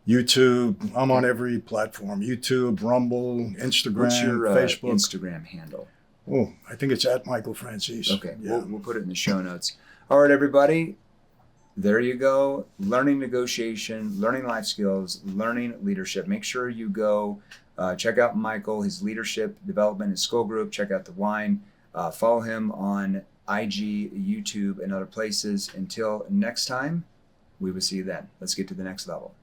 YouTube. I'm on every platform. YouTube, Rumble, Instagram, What's your Facebook. Instagram handle? Oh, I think it's at Michael Franzese. Okay. Yeah. We'll put it in the show notes. All right, everybody. There you go. Learning negotiation, learning life skills, learning leadership. Make sure you go check out Michael, his leadership development, his school group. Check out the wine. Follow him on IG, YouTube, and other places. Until next time, we will see you then. Let's get to the next level.